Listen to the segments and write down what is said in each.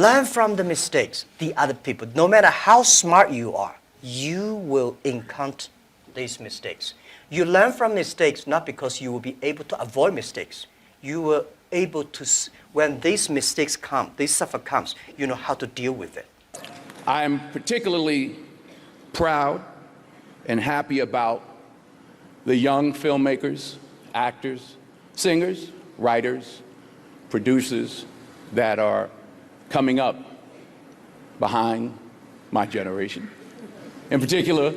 Learn from the mistakes, the other people. No matter how smart you are, you will encounter these mistakes. You learn from mistakes not because you will be able to avoid mistakes. You will able to, when these mistakes come, this suffer comes, you know how to deal with it. I am particularly proud and happy about the young filmmakers, actors, singers, writers, producers that are coming up behind my generation. In particular,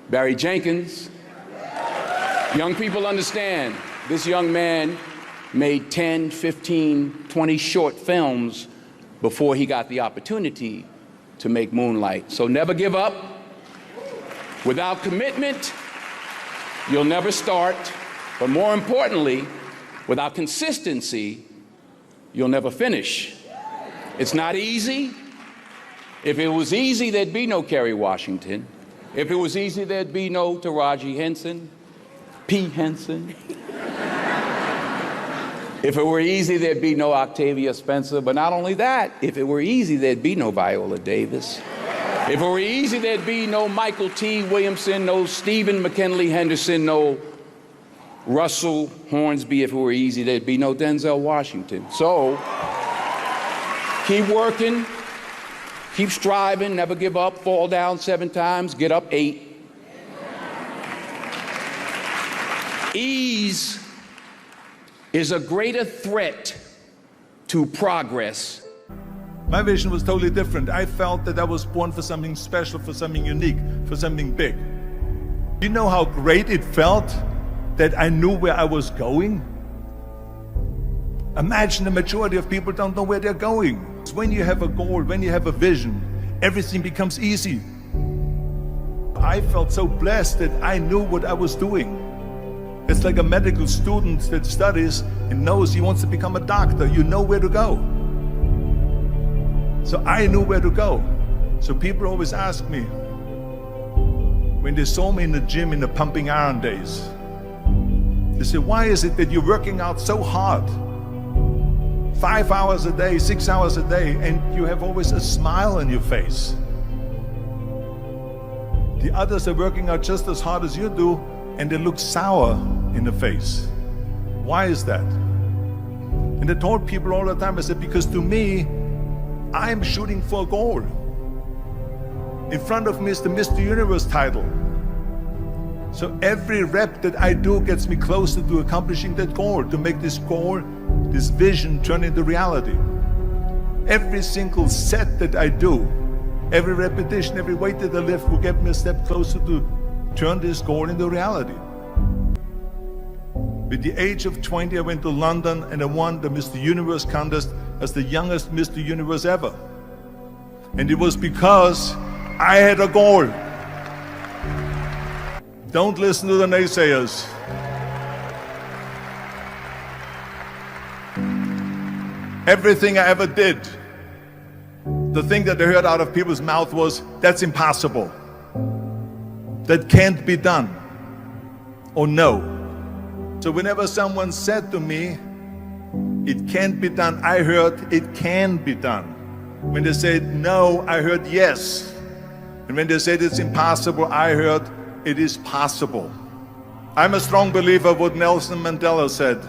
Barry Jenkins. Young people understand this young man made 10, 15, 20 short films before he got the opportunity to make Moonlight. So never give up. Without commitment, you'll never start. But more importantly, without consistency, you'll never finish. It's not easy. If it was easy, there'd be no Kerry Washington. If it was easy, there'd be no Taraji Henson, P. Henson. If it were easy, there'd be no Octavia Spencer. But not only that, if it were easy, there'd be no Viola Davis. If it were easy, there'd be no Michael T. Williamson, no Stephen McKinley Henderson, no Russell Hornsby. If it were easy, there'd be no Denzel Washington. So keep working, keep striving, never give up, fall down 7 times, get up 8. Ease is a greater threat to progress. My vision was totally different. I felt that I was born for something special, for something unique, for something big. You know how great it felt that I knew where I was going? Imagine the majority of people don't know where they're going. When you have a goal, when you have a vision, everything becomes easy. I felt so blessed that I knew what I was doing. It's like a medical student that studies and knows he wants to become a doctor. You know where to go. So I knew where to go. So people always ask me, when they saw me in the gym in the pumping iron days, they say, why is it that you're working out so hard? 5 hours a day, 6 hours a day, and you have always a smile on your face. The others are working out just as hard as you do, and they look sour in the face. Why is that? And I told people all the time, I said, because to me, I'm shooting for a goal. In front of me is the Mr. Universe title. So every rep that I do gets me closer to accomplishing that goal, to make this goal, this vision turn into reality. Every single set that I do, every repetition, every weight that I lift will get me a step closer to turn this goal into reality. At the age of 20, I went to London and I won the Mr. Universe contest as the youngest Mr. Universe ever. And it was because I had a goal. Don't listen to the naysayers. Everything I ever did, the thing that I heard out of people's mouth was, that's impossible. That can't be done. Or no. So whenever someone said to me, it can't be done, I heard, it can be done. When they said no, I heard yes. And when they said it's impossible, I heard, it is possible. I'm a strong believer of what Nelson Mandela said,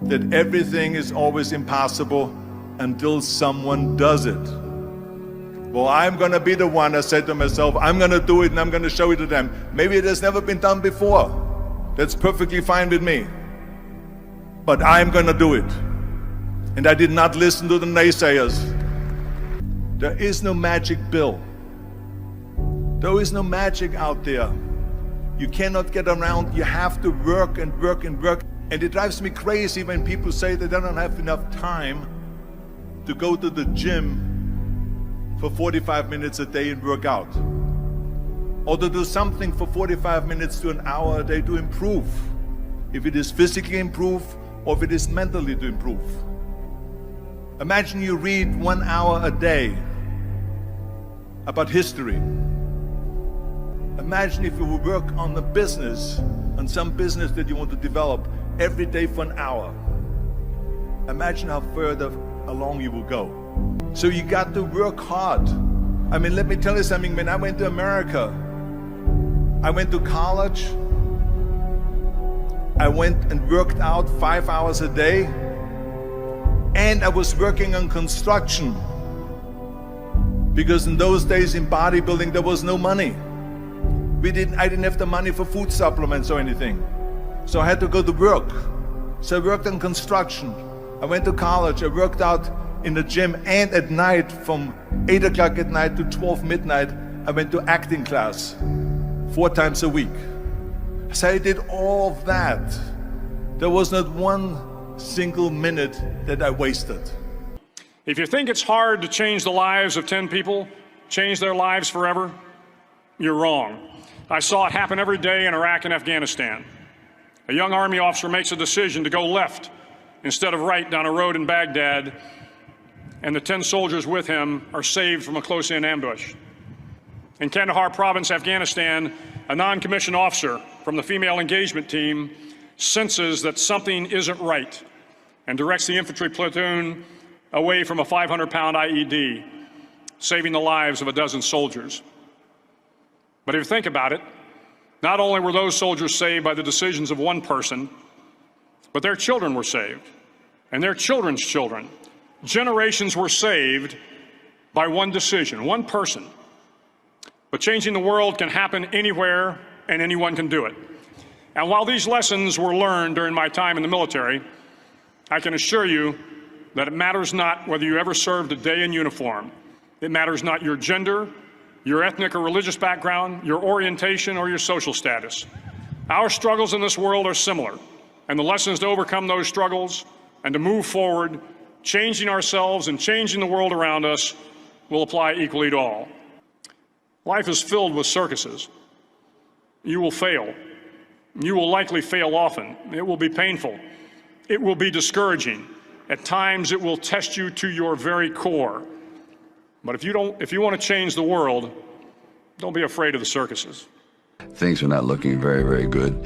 that everything is always impossible until someone does it. Well, I'm gonna be the one, I said to myself, I'm gonna do it and I'm gonna show it to them. Maybe it has never been done before. That's perfectly fine with me. But I'm gonna do it. And I did not listen to the naysayers. There is no magic pill. There is no magic out there. You cannot get around, you have to work and work and work. And it drives me crazy when people say that they don't have enough time to go to the gym for 45 minutes a day and work out. Or to do something for 45 minutes to an hour a day to improve. If it is physically improve or if it is mentally to improve. Imagine you read 1 hour a day about history. Imagine if you would work on a business, on some business that you want to develop every day for an hour. Imagine how further along you will go. So you got to work hard. I mean, let me tell you something. When I went to America, I went to college. I went and worked out 5 hours a day. And I was working on construction. Because in those days in bodybuilding, there was no money. I didn't have the money for food supplements or anything. So I had to go to work. So I worked on construction. I went to college. I worked out in the gym, and at night from 8 o'clock at night to 12 midnight, I went to acting class 4 times a week. So I did all of that. There was not one single minute that I wasted. If you think it's hard to change the lives of 10 people, change their lives forever, you're wrong. I saw it happen every day in Iraq and Afghanistan. A young Army officer makes a decision to go left instead of right down a road in Baghdad, and the 10 soldiers with him are saved from a close-in ambush. In Kandahar province, Afghanistan, a non-commissioned officer from the female engagement team senses that something isn't right and directs the infantry platoon away from a 500-pound IED, saving the lives of a dozen soldiers. But if you think about it, not only were those soldiers saved by the decisions of one person, but their children were saved, and their children's children. Generations were saved by one decision, one person. But changing the world can happen anywhere, and anyone can do it. And while these lessons were learned during my time in the military, I can assure you that it matters not whether you ever served a day in uniform. It matters not your gender, your ethnic or religious background, your orientation, or your social status. Our struggles in this world are similar, and the lessons to overcome those struggles and to move forward, changing ourselves and changing the world around us, will apply equally to all. Life is filled with circuses. You will fail. You will likely fail often. It will be painful. It will be discouraging. At times, it will test you to your very core. But if you want to change the world, don't be afraid of the circuses. Things were not looking very, very good.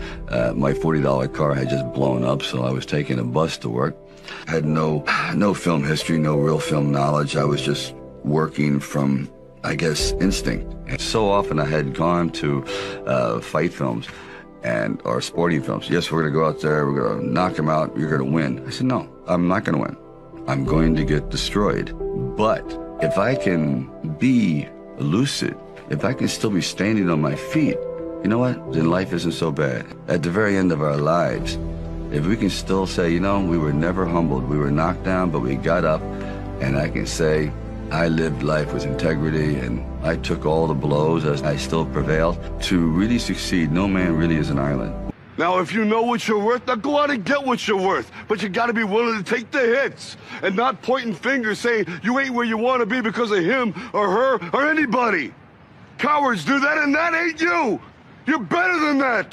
My $40 car had just blown up, so I was taking a bus to work. I had no film history, no real film knowledge. I was just working from, I guess, instinct. And so often I had gone to fight films or sporting films. Yes, we're going to go out there, we're going to knock them out, you're going to win. I said, no, I'm not going to win. I'm going to get destroyed. But if I can be lucid, if I can still be standing on my feet, you know what? Then life isn't so bad. At the very end of our lives, if we can still say, you know, we were never humbled, we were knocked down, but we got up, and I can say, I lived life with integrity, and I took all the blows as I still prevailed. To really succeed, no man really is an island. Now, if you know what you're worth, now go out and get what you're worth. But you gotta be willing to take the hits and not pointing fingers saying you ain't where you want to be because of him or her or anybody. Cowards do that, and that ain't you. You're better than that.